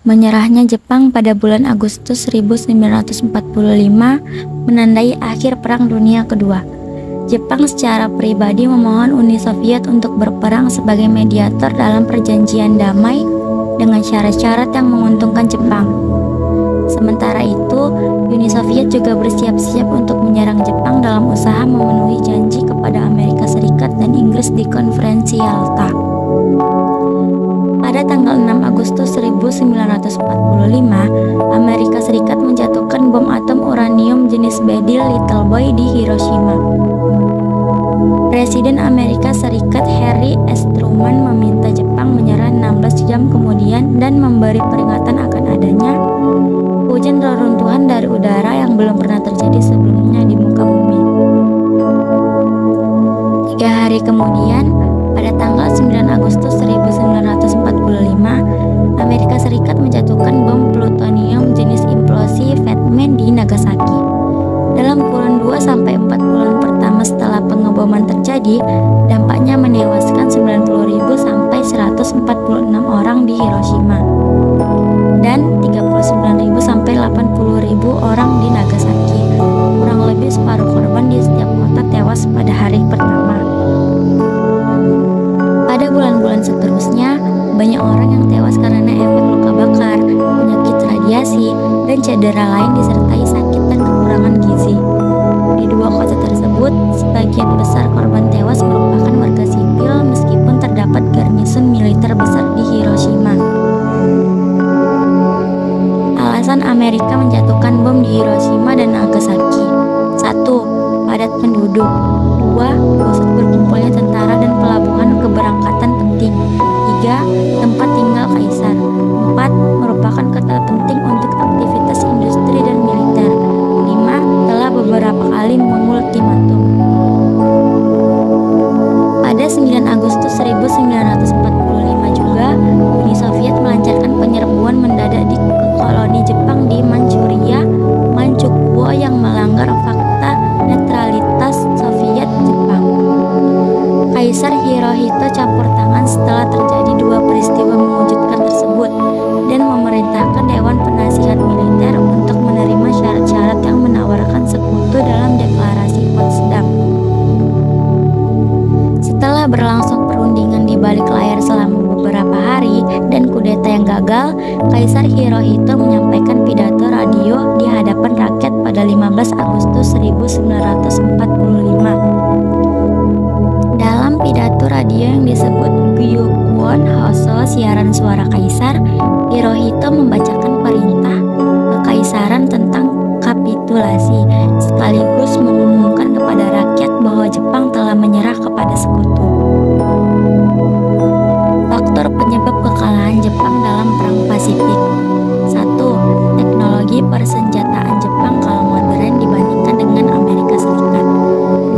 Menyerahnya Jepang pada bulan Agustus 1945 menandai akhir Perang Dunia Kedua. Jepang secara pribadi memohon Uni Soviet untuk berperang sebagai mediator dalam perjanjian damai dengan syarat-syarat yang menguntungkan Jepang. Sementara itu, Uni Soviet juga bersiap-siap untuk menyerang Jepang dalam usaha memenuhi janji kepada Amerika Serikat dan Inggris di Konferensi Yalta. Pada tanggal 6 Agustus 1945, Amerika Serikat menjatuhkan bom atom uranium jenis Bedyl Little Boy di Hiroshima. Presiden Amerika Serikat Harry S. Truman meminta Jepang menyerah 16 jam kemudian dan memberi peringatan akan adanya hujan reruntuhan dari udara yang belum pernah terjadi sebelumnya di muka bumi. 3 hari kemudian, pada tanggal 9 Agustus 1945, Amerika Serikat menjatuhkan bom plutonium jenis implosi Fat Man di Nagasaki. Dalam kurun 2-4 bulan pertama setelah pengeboman terjadi, dampaknya menewaskan 90.000 sampai 146 orang di Hiroshima dan 39.000 sampai 80.000 orang di Nagasaki. Kurang lebih separuh korban di setiap kota tewas pada hari pertama. Pada bulan-bulan seterusnya, banyak orang yang tewas karena efek luka bakar, penyakit radiasi, dan cedera lain disertai sakit dan kekurangan gizi. Di 2 kota tersebut, sebagian besar korban tewas merupakan warga sipil meskipun terdapat garnison militer besar di Hiroshima. Alasan Amerika menjatuhkan bom di Hiroshima dan Nagasaki: 1. Padat penduduk. 2. Pusat berkumpulnya tentara dan pelabuhan keberangkatan penting. 3. Tempat tinggal kaisar. 4. Merupakan kota penting untuk aktivitas industri dan militer. 5. Telah beberapa kali mengultimatum. Pada 9 Agustus 1945 juga, Uni Soviet melancarkan penyerbuan mendadak di koloni Jepang di Manchuria, Manchukuo yang melanggar fakta netralitas Soviet Jepang. Kaisar Hirohito campur tangan setelah terjadi 2 peristiwa mengejutkan tersebut dan memerintahkan Dewan Penasihat Militer untuk menerima syarat-syarat yang menawarkan sekutu dalam deklarasi Potsdam. Setelah berlangsung perundingan di balik layar selama beberapa hari dan kudeta yang gagal, Kaisar Hirohito menyampaikan pidato radio di hadapan rakyat pada 15 Agustus 1945. Dalam pidato radio yang disebut Gyukwon Hoso, siaran suara kaisar, Hirohito membacakan perintah kekaisaran tentang kapitulasi, sekaligus mengumumkan kepada rakyat bahwa Jepang telah menyerah kepada sekutu. Faktor penyebab kekalahan Jepang dalam Perang Pasifik: 1. Teknologi persenjataan Jepang kalah modern dibandingkan dengan Amerika Serikat.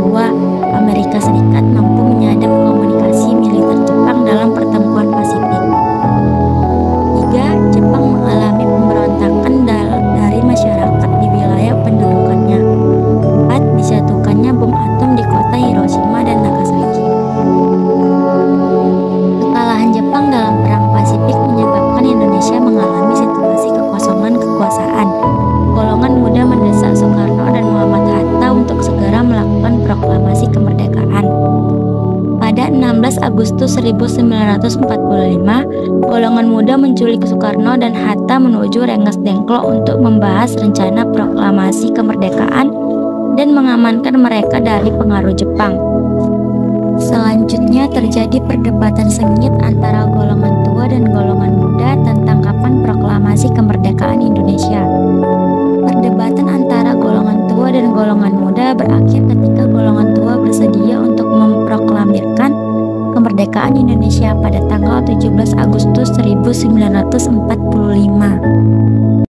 2. Amerika Serikat mampu menyadap komunikasi militer Jepang dalam pertempuran Pasifik. 3. Jepang mengalami pemberontakan dari masyarakat di wilayah pendudukannya. 4. Dijatuhkannya bom atom di kota Hiroshima dan Nagasaki. Kekalahan Jepang dalam Perang Pasifik menyebabkan Indonesia mengalami situasi kekosongan kekuasaan. Golongan muda mendesak Soekarno dan Muhammad Hatta untuk segera melakukan proklamasi kemerdekaan. Pada 16 Agustus 1945, golongan muda menculik Soekarno dan Hatta menuju Rengas Dengklok untuk membahas rencana proklamasi kemerdekaan dan mengamankan mereka dari pengaruh Jepang. Selanjutnya terjadi perdebatan sengit antara golongan tua dan golongan muda tentang kapan proklamasi kemerdekaan Indonesia. Perdebatan antara golongan tua dan golongan muda berakhir ketika golongan tua bersedia untuk memproklamirkan kemerdekaan Indonesia pada tanggal 17 Agustus 1945.